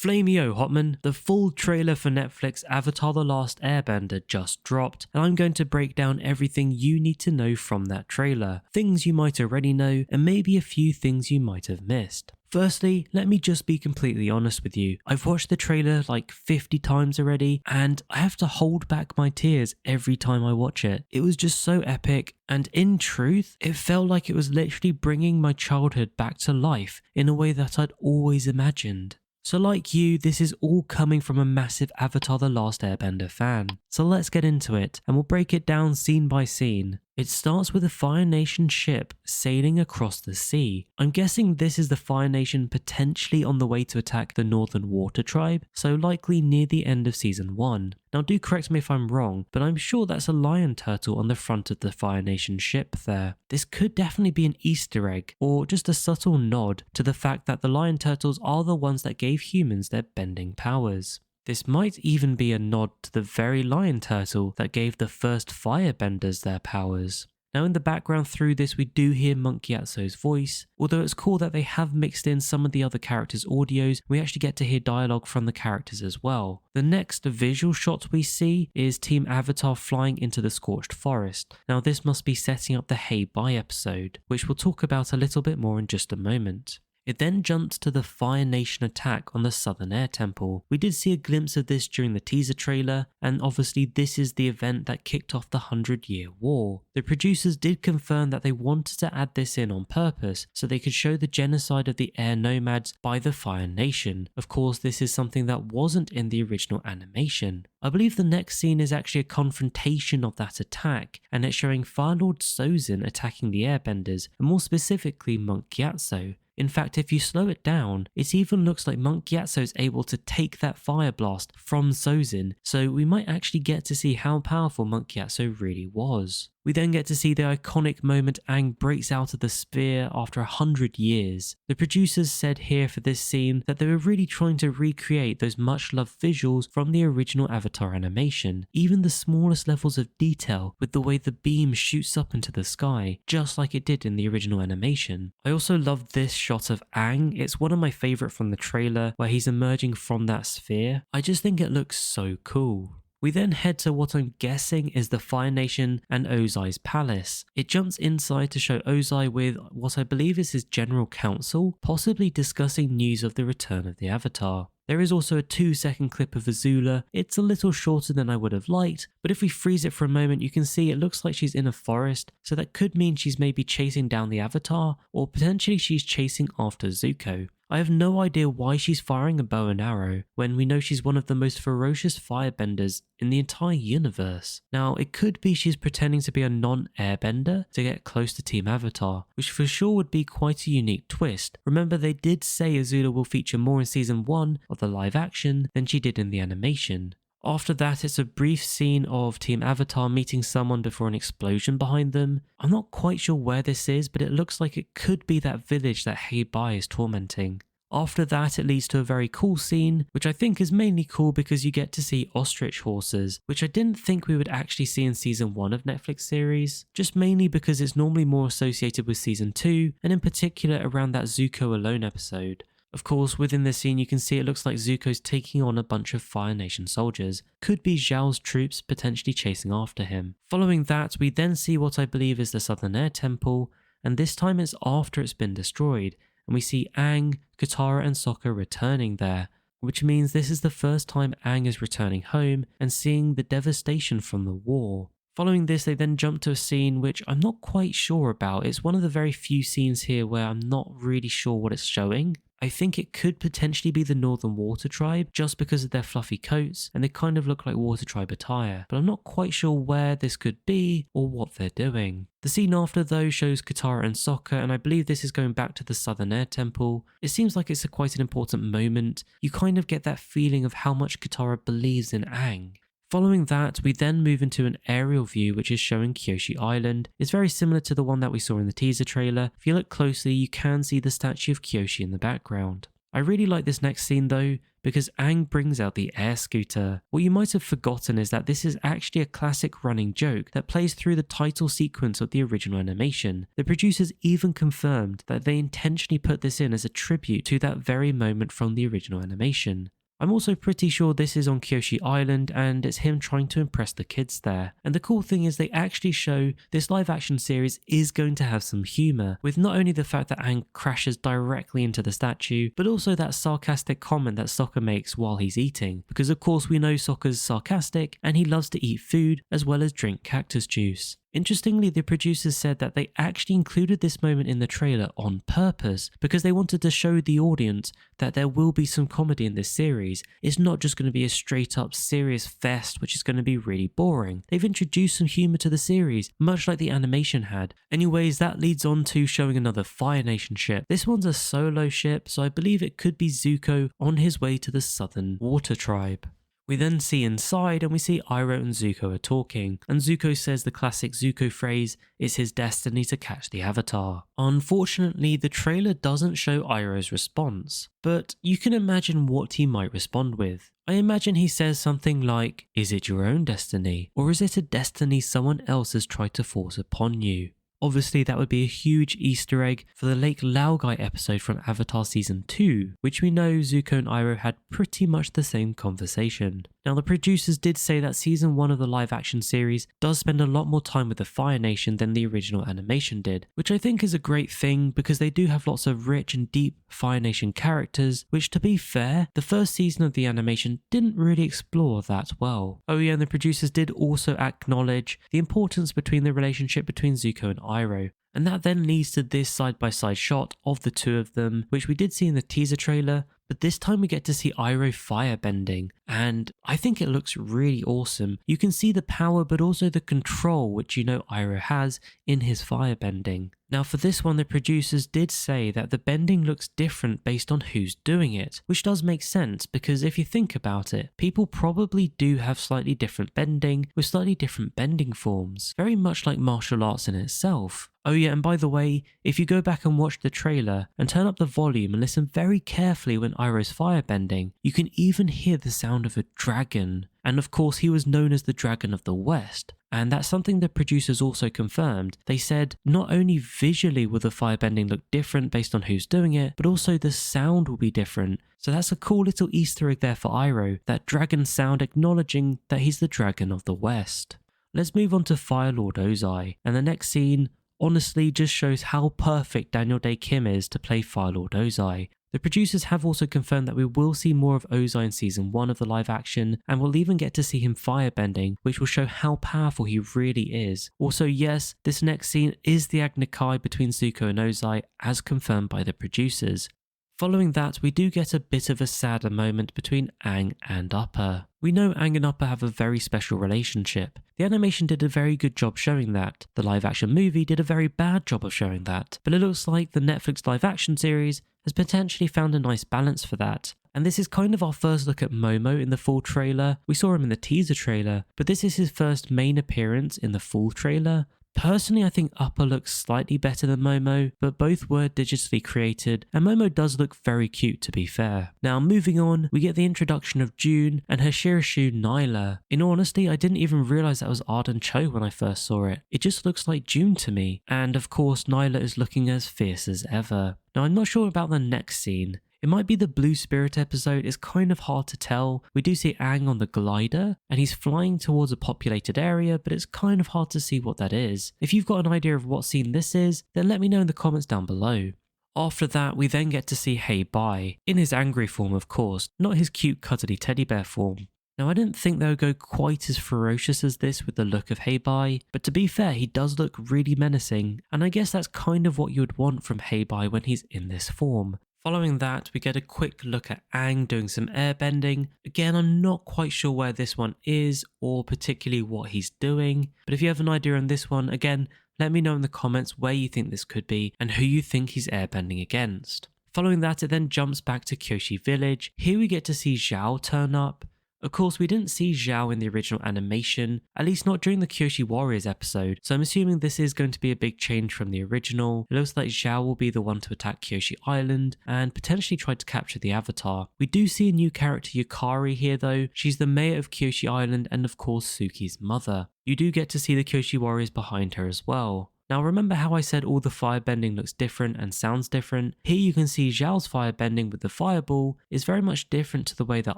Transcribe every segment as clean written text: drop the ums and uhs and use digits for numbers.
Flamio Hotman, the full trailer for Netflix Avatar The Last Airbender just dropped, and I'm going to break down everything you need to know from that trailer, things you might already know, and maybe a few things you might have missed. Firstly, let me just be completely honest with you. I've watched the trailer like 50 times already, and I have to hold back my tears every time I watch it. It was just so epic, and in truth, it felt like it was literally bringing my childhood back to life in a way that I'd always imagined. So like you, this is all coming from a massive Avatar The Last Airbender fan. So let's get into it, and we'll break it down scene by scene. It starts with a Fire Nation ship sailing across the sea. I'm guessing this is the Fire Nation potentially on the way to attack the Northern Water Tribe, so likely near the end of Season 1. Now do correct me if I'm wrong, but I'm sure that's a lion turtle on the front of the Fire Nation ship there. This could definitely be an Easter egg, or just a subtle nod to the fact that the lion turtles are the ones that gave humans their bending powers. This might even be a nod to the very lion turtle that gave the first firebenders their powers. Now in the background through this we do hear Monk Gyatso's voice, although it's cool that they have mixed in some of the other characters' audios, we actually get to hear dialogue from the characters as well. The next visual shot we see is Team Avatar flying into the scorched forest. Now this must be setting up the Hey Bye episode, which we'll talk about a little bit more in just a moment. It then jumps to the Fire Nation attack on the Southern Air Temple. We did see a glimpse of this during the teaser trailer, and obviously this is the event that kicked off the 100-Year War. The producers did confirm that they wanted to add this in on purpose so they could show the genocide of the air nomads by the Fire Nation. Of course, this is something that wasn't in the original animation. I believe the next scene is actually a confrontation of that attack, and it's showing Fire Lord Sozin attacking the Airbenders, and more specifically Monk Gyatso. In fact, if you slow it down, it even looks like Monk Gyatso is able to take that fire blast from Sozin, so we might actually get to see how powerful Monk Gyatso really was. We then get to see the iconic moment Aang breaks out of the sphere after 100 years. The producers said here for this scene that they were really trying to recreate those much loved visuals from the original Avatar animation, even the smallest levels of detail with the way the beam shoots up into the sky, just like it did in the original animation. I also love this shot of Aang. It's one of my favourite from the trailer where he's emerging from that sphere. I just think it looks so cool. We then head to what I'm guessing is the Fire Nation and Ozai's palace. It jumps inside to show Ozai with what I believe is his general council, possibly discussing news of the return of the Avatar. There is also a 2-second clip of Azula. It's a little shorter than I would have liked, but if we freeze it for a moment you can see it looks like she's in a forest, so that could mean she's maybe chasing down the Avatar, or potentially she's chasing after Zuko. I have no idea why she's firing a bow and arrow when we know she's one of the most ferocious firebenders in the entire universe. Now, it could be she's pretending to be a non-airbender to get close to Team Avatar, which for sure would be quite a unique twist. Remember, they did say Azula will feature more in Season 1 of the live action than she did in the animation. After that, it's a brief scene of Team Avatar meeting someone before an explosion behind them. I'm not quite sure where this is, but it looks like it could be that village that Hey Bye is tormenting. After that, it leads to a very cool scene, which I think is mainly cool because you get to see ostrich horses, which I didn't think we would actually see in Season 1 of Netflix series, just mainly because it's normally more associated with Season 2, and in particular around that Zuko alone episode. Of course, within this scene you can see it looks like Zuko's taking on a bunch of Fire Nation soldiers. Could be Zhao's troops potentially chasing after him. Following that, we then see what I believe is the Southern Air Temple, and this time it's after it's been destroyed, and we see Aang, Katara and Sokka returning there, which means this is the first time Aang is returning home and seeing the devastation from the war. Following this, they then jump to a scene which I'm not quite sure about. It's one of the very few scenes here where I'm not really sure what it's showing. I think it could potentially be the Northern Water Tribe just because of their fluffy coats and they kind of look like Water Tribe attire, but I'm not quite sure where this could be or what they're doing. The scene after though shows Katara and Sokka, and I believe this is going back to the Southern Air Temple. It seems like it's quite an important moment. You kind of get that feeling of how much Katara believes in Aang. Following that, we then move into an aerial view which is showing Kyoshi Island. It's very similar to the one that we saw in the teaser trailer. If you look closely, you can see the statue of Kyoshi in the background. I really like this next scene though, because Aang brings out the air scooter. What you might have forgotten is that this is actually a classic running joke that plays through the title sequence of the original animation. The producers even confirmed that they intentionally put this in as a tribute to that very moment from the original animation. I'm also pretty sure this is on Kyoshi Island and it's him trying to impress the kids there. And the cool thing is they actually show this live action series is going to have some humour, with not only the fact that Aang crashes directly into the statue, but also that sarcastic comment that Sokka makes while he's eating. Because of course we know Sokka's sarcastic and he loves to eat food as well as drink cactus juice. Interestingly, the producers said that they actually included this moment in the trailer on purpose because they wanted to show the audience that there will be some comedy in this series. It's not just going to be a straight up serious fest which is going to be really boring. They've introduced some humour to the series, much like the animation had. Anyways, that leads on to showing another Fire Nation ship. This one's a solo ship, so I believe it could be Zuko on his way to the Southern Water Tribe. We then see inside and we see Iroh and Zuko are talking, and Zuko says the classic Zuko phrase, "It's his destiny to catch the Avatar." Unfortunately, the trailer doesn't show Iroh's response, but you can imagine what he might respond with. I imagine he says something like, "Is it your own destiny, or is it a destiny someone else has tried to force upon you?" Obviously, that would be a huge Easter egg for the Lake Laogai episode from Avatar Season 2, which we know Zuko and Iroh had pretty much the same conversation. Now, the producers did say that Season 1 of the live-action series does spend a lot more time with the Fire Nation than the original animation did, which I think is a great thing because they do have lots of rich and deep Fire Nation characters, which, to be fair, the first season of the animation didn't really explore that well. Oh yeah, and the producers did also acknowledge the importance between the relationship between Zuko and Iroh. And that then leads to this side-by-side shot of the two of them, which we did see in the teaser trailer, but this time we get to see Iroh firebending, and I think it looks really awesome. You can see the power but also the control which you know Iroh has in his firebending. Now for this one, the producers did say that the bending looks different based on who's doing it, which does make sense because if you think about it, people probably do have slightly different bending with slightly different bending forms, very much like martial arts in itself. Oh yeah, and by the way, if you go back and watch the trailer and turn up the volume and listen very carefully when Iroh's firebending, you can even hear the sound of a dragon. And of course he was known as the Dragon of the West. And that's something the producers also confirmed. They said not only visually will the firebending look different based on who's doing it, but also the sound will be different. So that's a cool little Easter egg there for Iroh, that dragon sound acknowledging that he's the Dragon of the West. Let's move on to Fire Lord Ozai, and the next scene honestly just shows how perfect Daniel Day Kim is to play Fire Lord Ozai. The producers have also confirmed that we will see more of Ozai in Season 1 of the live action, and we'll even get to see him firebending, which will show how powerful he really is. Also, yes, this next scene is the Agni Kai between Zuko and Ozai, as confirmed by the producers. Following that, we do get a bit of a sadder moment between Aang and Appa. We know Aang and Appa have a very special relationship. The animation did a very good job showing that. The live action movie did a very bad job of showing that. But it looks like the Netflix live action series has potentially found a nice balance for that. And this is kind of our first look at Momo in the full trailer. We saw him in the teaser trailer, but this is his first main appearance in the full trailer. Personally, I think Appa looks slightly better than Momo, but both were digitally created, and Momo does look very cute to be fair. Now moving on, we get the introduction of June and her Shirashu Nyla. In all honesty, I didn't even realise that was Arden Cho when I first saw it. It just looks like June to me, and of course Nyla is looking as fierce as ever. Now I'm not sure about the next scene. It might be the Blue Spirit episode, it's kind of hard to tell. We do see Aang on the glider, and he's flying towards a populated area, but it's kind of hard to see what that is. If you've got an idea of what scene this is, then let me know in the comments down below. After that, we then get to see Hey Bai, in his angry form of course, not his cute cuddly teddy bear form. Now I didn't think they would go quite as ferocious as this with the look of Hey Bai, but to be fair, he does look really menacing, and I guess that's kind of what you would want from Hey Bai when he's in this form. Following that, we get a quick look at Aang doing some airbending. Again, I'm not quite sure where this one is or particularly what he's doing, but if you have an idea on this one, again, let me know in the comments where you think this could be and who you think he's airbending against. Following that, it then jumps back to Kyoshi Village. Here we get to see Zhao turn up. Of course, we didn't see Zhao in the original animation, at least not during the Kyoshi Warriors episode, so I'm assuming this is going to be a big change from the original. It looks like Zhao will be the one to attack Kyoshi Island and potentially try to capture the Avatar. We do see a new character Yukari here though. She's the mayor of Kyoshi Island and of course Suki's mother. You do get to see the Kyoshi Warriors behind her as well. Now remember how I said all the firebending looks different and sounds different? Here you can see Zhao's firebending with the fireball is very much different to the way that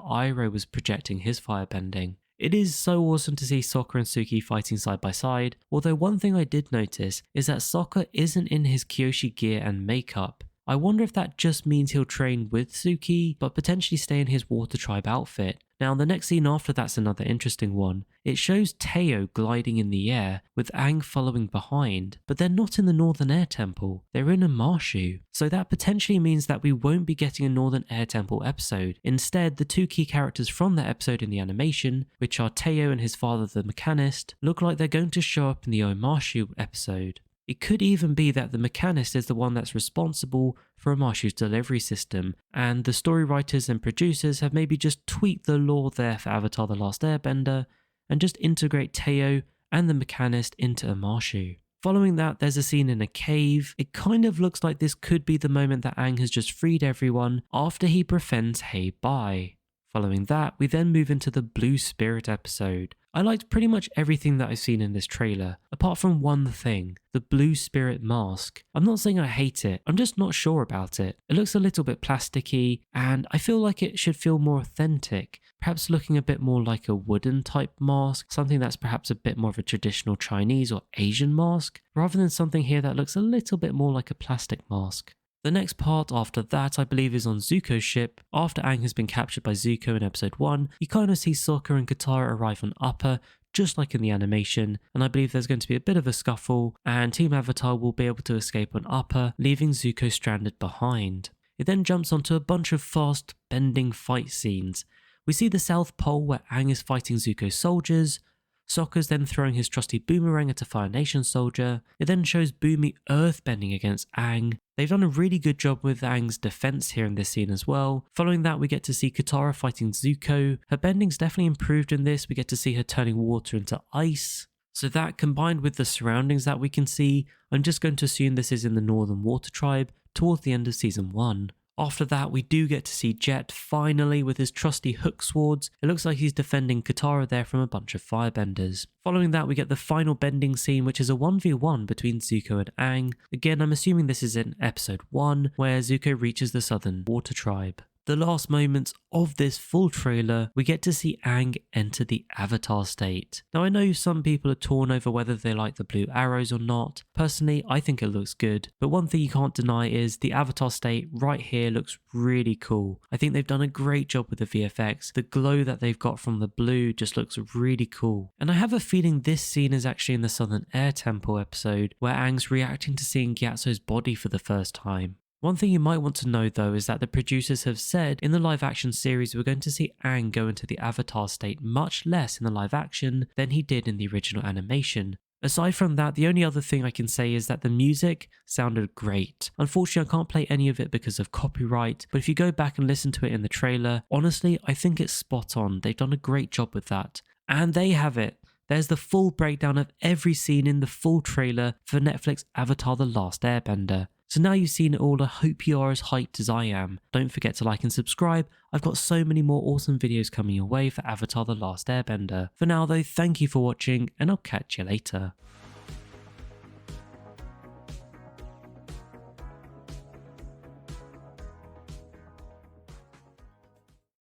Iroh was projecting his firebending. It is so awesome to see Sokka and Suki fighting side by side, although one thing I did notice is that Sokka isn't in his Kyoshi gear and makeup. I wonder if that just means he'll train with Suki, but potentially stay in his Water Tribe outfit. Now the next scene after that's another interesting one. It shows Teo gliding in the air, with Aang following behind, but they're not in the Northern Air Temple, they're in a Marshu. So that potentially means that we won't be getting a Northern Air Temple episode. Instead, the two key characters from that episode in the animation, which are Teo and his father the Mechanist, look like they're going to show up in the Omashu episode. It could even be that the Mechanist is the one that's responsible for Omashu's delivery system, and the story writers and producers have maybe just tweaked the lore there for Avatar The Last Airbender, and just integrate Teo and the Mechanist into Omashu. Following that, there's a scene in a cave. It kind of looks like this could be the moment that Aang has just freed everyone after he befriends Hei Bai. Following that, we then move into the Blue Spirit episode. I liked pretty much everything that I've seen in this trailer, apart from one thing, the Blue Spirit mask. I'm not saying I hate it, I'm just not sure about it. It looks a little bit plasticky, and I feel like it should feel more authentic, perhaps looking a bit more like a wooden type mask, something that's perhaps a bit more of a traditional Chinese or Asian mask, rather than something here that looks a little bit more like a plastic mask. The next part after that I believe is on Zuko's ship. After Aang has been captured by Zuko in episode 1, you kind of see Sokka and Katara arrive on Appa, just like in the animation, and I believe there's going to be a bit of a scuffle, and Team Avatar will be able to escape on Appa, leaving Zuko stranded behind. It then jumps onto a bunch of fast bending fight scenes. We see the South Pole where Aang is fighting Zuko's soldiers, Sokka's then throwing his trusty boomerang at a Fire Nation soldier. It then shows Boomy earthbending against Aang. They've done a really good job with Aang's defense here in this scene as well. Following that, we get to see Katara fighting Zuko. Her bending's definitely improved in this. We get to see her turning water into ice. So that, combined with the surroundings that we can see, I'm just going to assume this is in the Northern Water Tribe towards the end of season 1. After that, we do get to see Jet finally with his trusty hook swords. It looks like he's defending Katara there from a bunch of firebenders. Following that, we get the final bending scene, which is a 1v1 between Zuko and Aang. Again, I'm assuming this is in episode 1, where Zuko reaches the Southern Water Tribe. The last moments of this full trailer, we get to see Aang enter the Avatar state. Now I know some people are torn over whether they like the blue arrows or not. Personally, I think it looks good, but one thing you can't deny is the Avatar state right here looks really cool. I think they've done a great job with the VFX. The glow that they've got from the blue just looks really cool. And I have a feeling this scene is actually in the Southern Air Temple episode, where Aang's reacting to seeing Gyatso's body for the first time. One thing you might want to know though is that the producers have said in the live action series we're going to see Aang go into the Avatar state much less in the live action than he did in the original animation. Aside from that, the only other thing I can say is that the music sounded great. Unfortunately, I can't play any of it because of copyright, but if you go back and listen to it in the trailer, honestly, I think it's spot on. They've done a great job with that. And there you have it. There's the full breakdown of every scene in the full trailer for Netflix Avatar The Last Airbender. So now you've seen it all, I hope you are as hyped as I am. Don't forget to like and subscribe. I've got so many more awesome videos coming your way for Avatar The Last Airbender. For now though, thank you for watching and I'll catch you later.